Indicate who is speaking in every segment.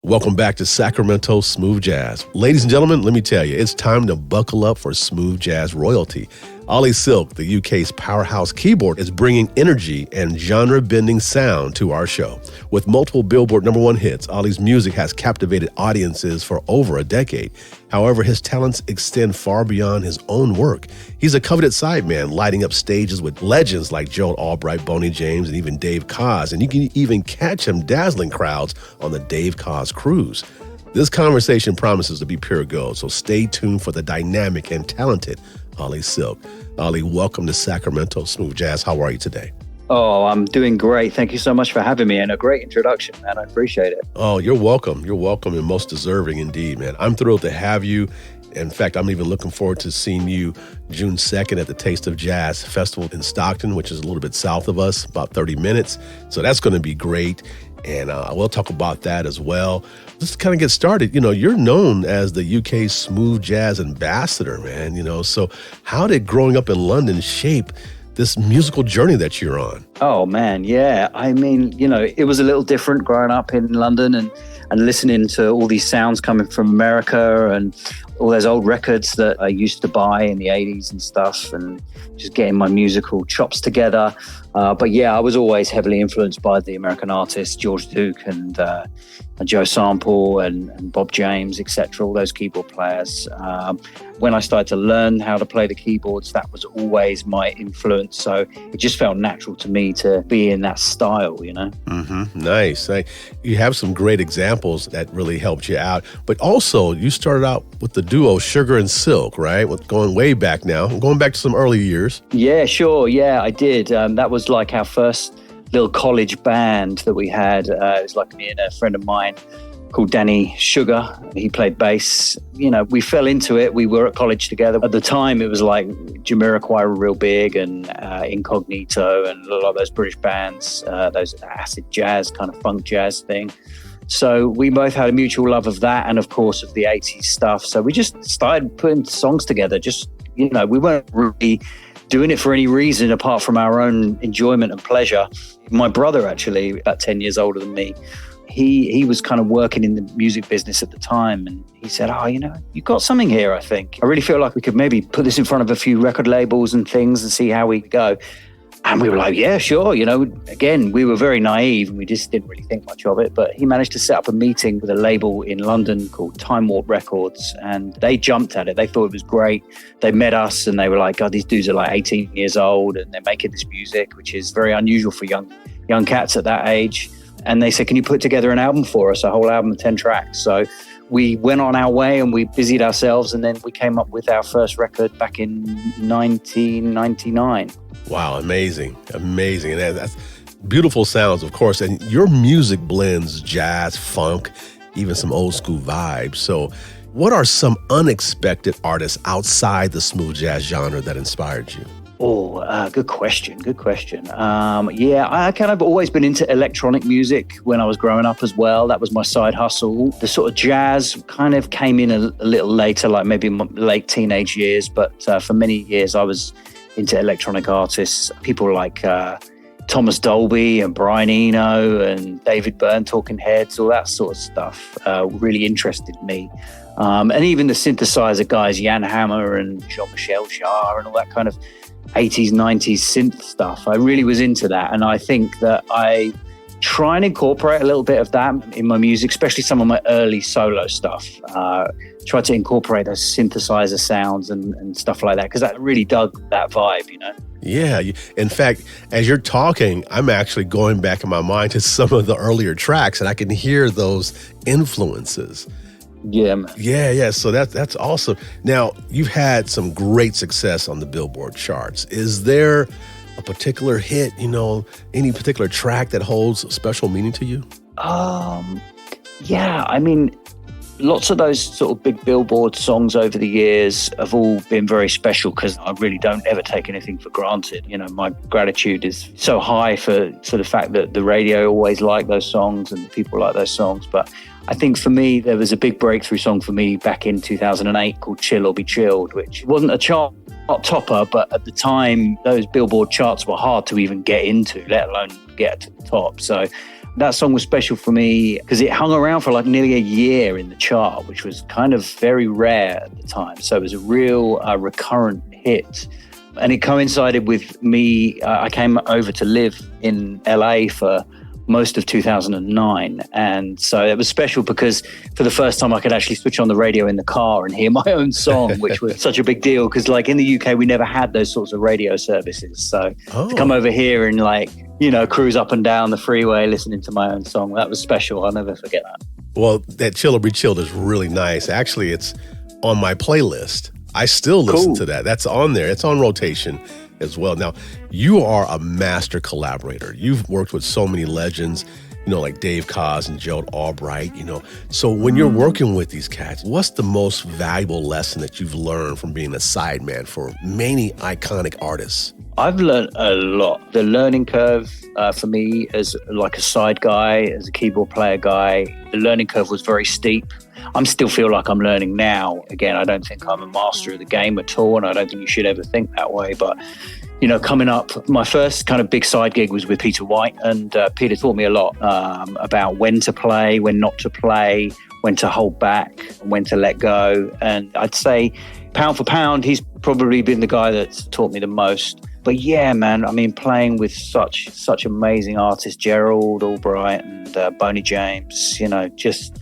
Speaker 1: Welcome back to Sacramento Smooth Jazz. Ladies and gentlemen, let me tell you, it's time to buckle up for smooth jazz royalty. Oli Silk, the UK's powerhouse keyboard, is bringing energy and genre-bending sound to our show. With multiple Billboard #1 hits, Oli's music has captivated audiences for over a decade. However, his talents extend far beyond his own work. He's a coveted sideman, lighting up stages with legends like Gerald Albright, Boney James, and even Dave Koz. And you can even catch him dazzling crowds on the Dave Koz cruise. This conversation promises to be pure gold, so stay tuned for the dynamic and talented Oli Silk. Oli, welcome to Sacramento Smooth Jazz. How are you today?
Speaker 2: Oh, I'm doing great. Thank you so much for having me, and a great introduction, man. I appreciate it.
Speaker 1: Oh, you're welcome. You're welcome and most deserving indeed, man. I'm thrilled to have you. In fact, I'm even looking forward to seeing you June 2nd at the Taste of Jazz Festival in Stockton, which is a little bit south of us, about 30 minutes. So that's going to be great. And we'll talk about that as well. Let's kind of get started. You know, you're known as the UK's smooth jazz ambassador, man. You know, so how did growing up in London shape this musical journey that you're on?
Speaker 2: Oh, man, yeah. I mean, you know, it was a little different growing up in London and listening to all these sounds coming from America and all those old records that I used to buy in the 80s and stuff, and just getting my musical chops together. But yeah, I was always heavily influenced by the American artists, George Duke and Joe Sample and Bob James, etc., all those keyboard players. When I started to learn how to play the keyboards, that was always my influence. So it just felt natural to me to be in that style, you know?
Speaker 1: Mm-hmm. Nice. You have some great examples that really helped you out. But also, you started out with the duo Sugar and Silk, right? Going way back now, going back to some early years.
Speaker 2: Yeah, sure. Yeah, I did. That was like our first little college band that we had. It was like me and a friend of mine called Danny Sugar. He played bass. You know, we fell into it. We were at college together. At the time, it was like Jamiroquai were real big, and Incognito and a lot of those British bands, those acid jazz, kind of funk jazz thing. So we both had a mutual love of that and, of course, of the 80s stuff. So we just started putting songs together. Just, you know, we weren't really doing it for any reason apart from our own enjoyment and pleasure. My brother, actually, about 10 years older than me, he was kind of working in the music business at the time, and he said, oh, you know, you've got something here, I think. I really feel like we could maybe put this in front of a few record labels and things and see how we go. And we were like, yeah, sure. You know, again, we were very naive and we just didn't really think much of it. But he managed to set up a meeting with a label in London called Time Warp Records, and they jumped at it. They thought it was great. They met us and they were like, God, these dudes are like 18 years old and they're making this music, which is very unusual for young cats at that age. And they said, can you put together an album for us, a whole album of 10 tracks? So we went on our way and we busied ourselves, and then we came up with our first record back in 1999.
Speaker 1: Wow, amazing. And that's beautiful sounds, of course. And your music blends jazz, funk, even some old school vibes. So what are some unexpected artists outside the smooth jazz genre that inspired you?
Speaker 2: Oh, good question. Yeah, I kind of always been into electronic music when I was growing up as well. That was my side hustle. The sort of jazz kind of came in a little later, like maybe my late teenage years. But for many years, I was into electronic artists, people like Thomas Dolby and Brian Eno and David Byrne, Talking Heads, all that sort of stuff really interested me. And even the synthesizer guys, Jan Hammer and Jean-Michel Jarre and all that kind of 80s, 90s synth stuff. I really was into that. And I think that I try and incorporate a little bit of that in my music, especially some of my early solo stuff. Try to incorporate those synthesizer sounds and stuff like that, because I really dug that vibe, you know?
Speaker 1: Yeah. In fact, as you're talking, I'm actually going back in my mind to some of the earlier tracks, and I can hear those influences.
Speaker 2: Yeah, man.
Speaker 1: Yeah. So that's awesome. Now, you've had some great success on the Billboard charts. Is there a particular hit, you know, any particular track that holds special meaning to you?
Speaker 2: Yeah, I mean, lots of those sort of big Billboard songs over the years have all been very special, because I really don't ever take anything for granted. You know, my gratitude is so high for the fact that the radio always liked those songs and people like those songs. But I think for me, there was a big breakthrough song for me back in 2008 called Chill or Be Chilled, which wasn't a chart topper, but at the time, those Billboard charts were hard to even get into, let alone get to the top. So That song was special for me because it hung around for like nearly a year in the chart, which was kind of very rare at the time. So it was a real recurrent hit. And it coincided with me. I came over to live in LA for most of 2009. And so it was special because for the first time I could actually switch on the radio in the car and hear my own song, which was such a big deal because like in the UK, we never had those sorts of radio services. So to come over here and like, you know, cruise up and down the freeway listening to my own song, that was special. I'll never forget that.
Speaker 1: Well, that Chill or Be Chilled is really nice. Actually, it's on my playlist. I still listen to that. That's on there. It's on rotation as well. Now, you are a master collaborator. You've worked with so many legends, you know, like Dave Koz and Gerald Albright, you know. So when you're working with these cats, what's the most valuable lesson that you've learned from being a sideman for many iconic artists?
Speaker 2: I've learned a lot. The learning curve for me as like a side guy, as a keyboard player guy, the learning curve was very steep. I still feel like I'm learning now. Again, I don't think I'm a master of the game at all, and I don't think you should ever think that way. But, you know, coming up, my first kind of big side gig was with Peter White, and Peter taught me a lot about when to play, when not to play, when to hold back, when to let go. And I'd say pound for pound, he's probably been the guy that's taught me the most. But yeah, man, I mean, playing with such amazing artists, Gerald Albright and Boney James, you know, just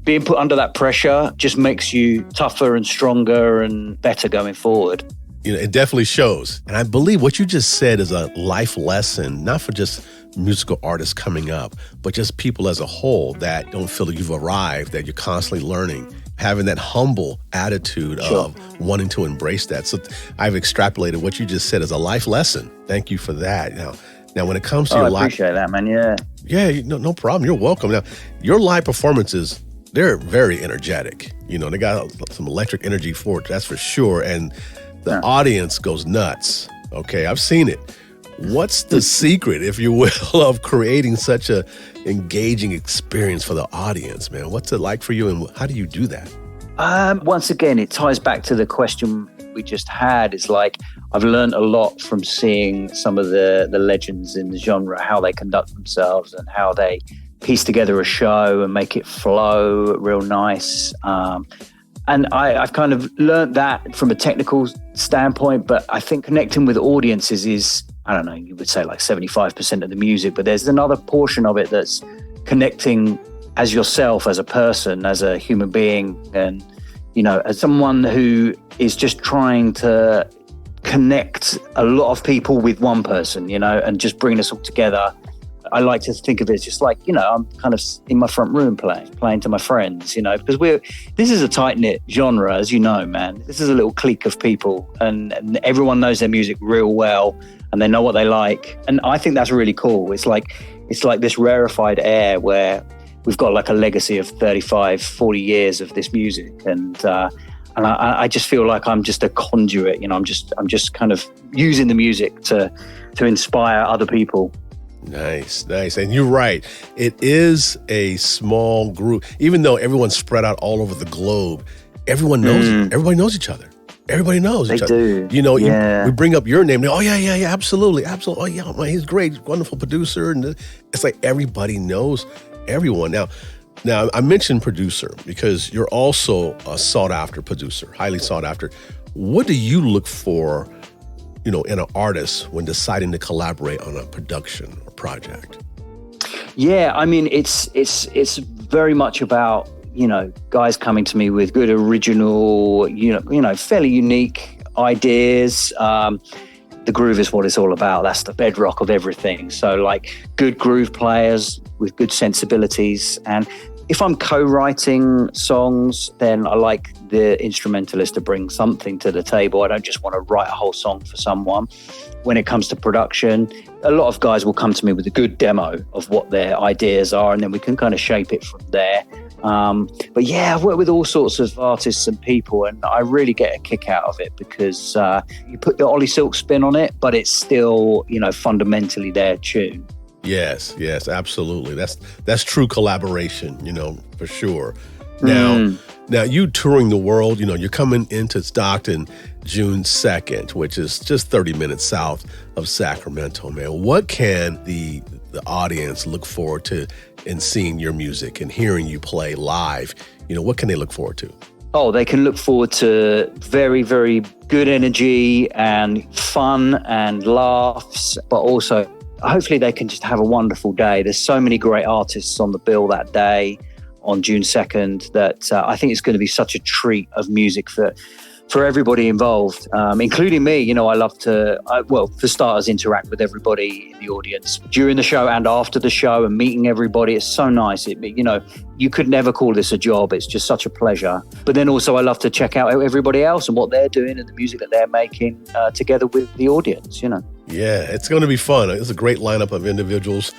Speaker 2: being put under that pressure just makes you tougher and stronger and better going forward.
Speaker 1: You know, it definitely shows. And I believe what you just said is a life lesson, not for just musical artists coming up, but just people as a whole that don't feel that you've arrived, that you're constantly learning, having that humble attitude of wanting to embrace that. So I've extrapolated what you just said as a life lesson. Thank you for that. Now when it comes to your live...
Speaker 2: I appreciate that, man, yeah.
Speaker 1: Yeah, no problem. You're welcome. Now, your live performances, they're very energetic. You know, they got some electric energy for it, that's for sure. And the audience goes nuts. Okay, I've seen it. What's the secret, if you will, of creating such a engaging experience for the audience, man? What's it like for you, and how do you do that?
Speaker 2: Once again, it ties back to the question we just had. It's like I've learned a lot from seeing some of the legends in the genre, how they conduct themselves and how they piece together a show and make it flow real nice. And I've kind of learned that from a technical standpoint, but I think connecting with audiences is, I don't know, you would say like 75% of the music, but there's another portion of it that's connecting as yourself, as a person, as a human being, and, you know, as someone who is just trying to connect a lot of people with one person, you know, and just bring us all together. I like to think of it as just like, you know, I'm kind of in my front room playing to my friends, you know, because this is a tight-knit genre, as you know, man. This is a little clique of people, and everyone knows their music real well, and they know what they like. And I think that's really cool. It's like this rarefied air where we've got like a legacy of 35, 40 years of this music. And I just feel like I'm just a conduit, you know, I'm just kind of using the music to inspire other people.
Speaker 1: Nice. And you're right. It is a small group. Even though everyone's spread out all over the globe, everyone knows everybody knows each other. Everybody knows each other. They do. You know, we bring up your name. Oh, yeah, absolutely. Oh, yeah, man, he's great, wonderful producer. And it's like everybody knows everyone. Now, I mentioned producer because you're also a sought-after producer, highly sought after. What do you look for, you know, in an artist when deciding to collaborate on a production or project?
Speaker 2: Yeah, I mean, it's very much about, you know, guys coming to me with good original, you know, fairly unique ideas. The groove is what it's all about. That's the bedrock of everything. So like good groove players with good sensibilities. And if I'm co-writing songs, then I like the instrumentalist to bring something to the table. I don't just want to write a whole song for someone. When it comes to production, a lot of guys will come to me with a good demo of what their ideas are, and then we can kind of shape it from there. But yeah, I've worked with all sorts of artists and people, and I really get a kick out of it because you put the Oli Silk spin on it, but it's still, you know, fundamentally their tune.
Speaker 1: Yes, absolutely. That's true collaboration, you know, for sure. Now you touring the world, you're coming into Stockton June 2nd, which is just 30 minutes south of Sacramento, man. What can the audience look forward to in seeing your music and hearing you play live? What can they look forward to?
Speaker 2: Oh, they can look forward to very, very good energy and fun and laughs, but also hopefully they can just have a wonderful day. There's so many great artists on the bill that day on June 2nd that I think it's going to be such a treat of music for everybody involved, including me. I love to, for starters, interact with everybody in the audience during the show and after the show and meeting everybody. It's so nice. You could never call this a job. It's just such a pleasure. But then also I love to check out everybody else and what they're doing and the music that they're making together with the audience,
Speaker 1: Yeah, it's going to be fun. It's a great lineup of individuals.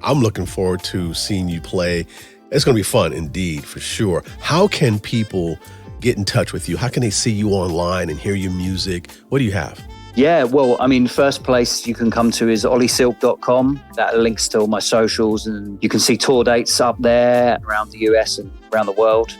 Speaker 1: I'm looking forward to seeing you play. It's going to be fun indeed, for sure. How can people get in touch with you? How can they see you online and hear your music? What do you have?
Speaker 2: Yeah, well, first place you can come to is olisilk.com. That links to all my socials, and you can see tour dates up there around the US and around the world.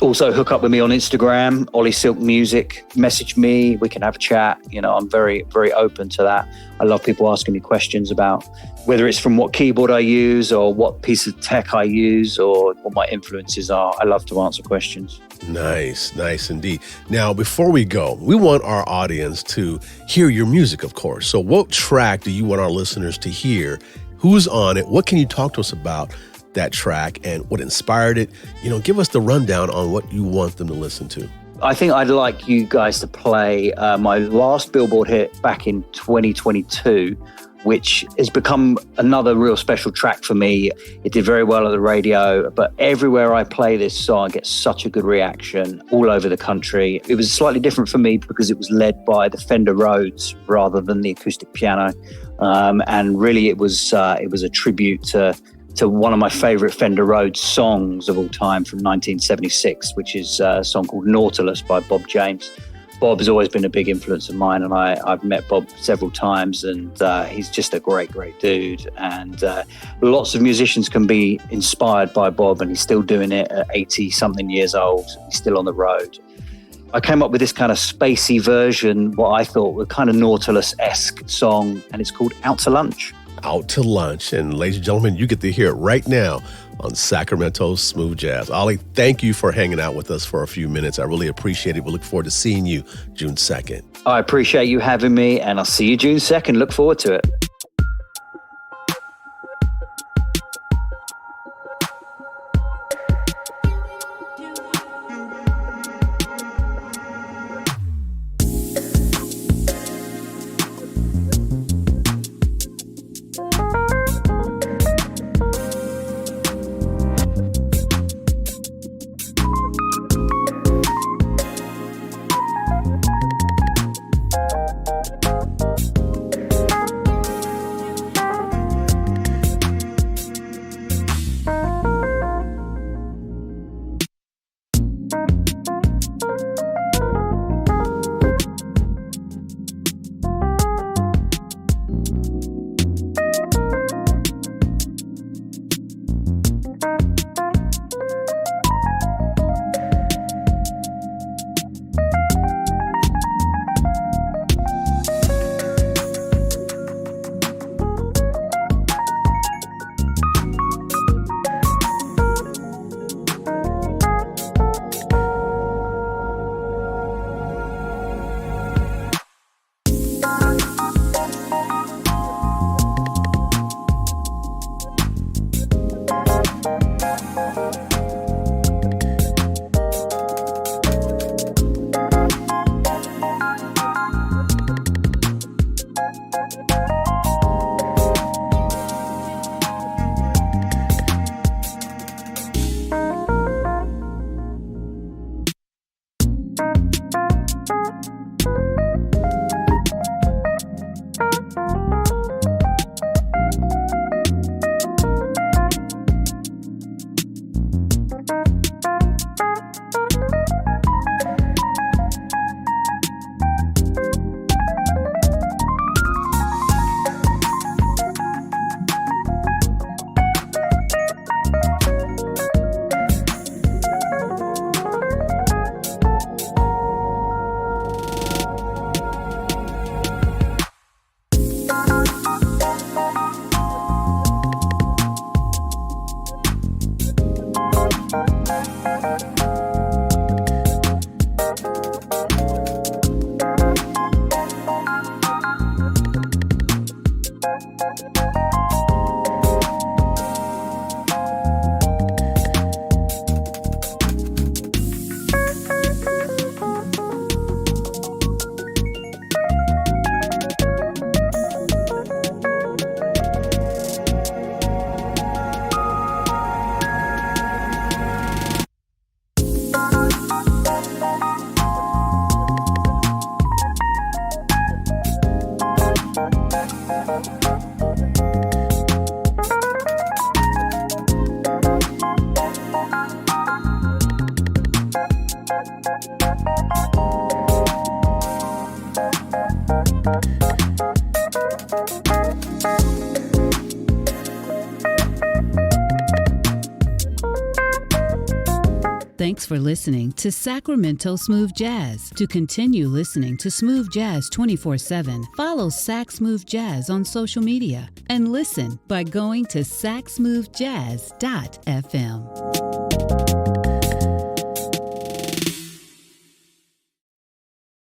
Speaker 2: Also, hook up with me on Instagram, Oli Silk Music. Message me. We can have a chat. I'm very, very open to that. I love people asking me questions about whether it's from what keyboard I use or what piece of tech I use or what my influences are. I love to answer questions.
Speaker 1: Nice indeed. Now, before we go, we want our audience to hear your music, of course. So what track do you want our listeners to hear? Who's on it? What can you talk to us about that track and what inspired it? Give us the rundown on what you want them to listen to.
Speaker 2: I think I'd like you guys to play my last Billboard hit back in 2022, which has become another real special track for me. It did very well at the radio, but everywhere I play this song, I get such a good reaction all over the country. It was slightly different for me because it was led by the Fender Rhodes rather than the acoustic piano. And really it was a tribute to one of my favorite Fender Rhodes songs of all time from 1976, which is a song called Nautilus by Bob James. Bob has always been a big influence of mine, and I've met Bob several times, and he's just a great dude. And lots of musicians can be inspired by Bob, and he's still doing it at 80-something years old. He's still on the road. I came up with this kind of spacey version, what I thought were kind of Nautilus-esque song, and it's called Out to Lunch.
Speaker 1: Out to Lunch. And ladies and gentlemen, you get to hear it right now on Sacramento Smooth Jazz. Oli, thank you for hanging out with us for a few minutes. I really appreciate it. We look forward to seeing you June 2nd.
Speaker 2: I appreciate you having me, and I'll see you June 2nd. Look forward to it.
Speaker 3: Thanks for listening to Sacramento Smooth Jazz. To continue listening to Smooth Jazz 24/7, follow Sac Smooth Jazz on social media and listen by going to sacsmoothjazz.fm.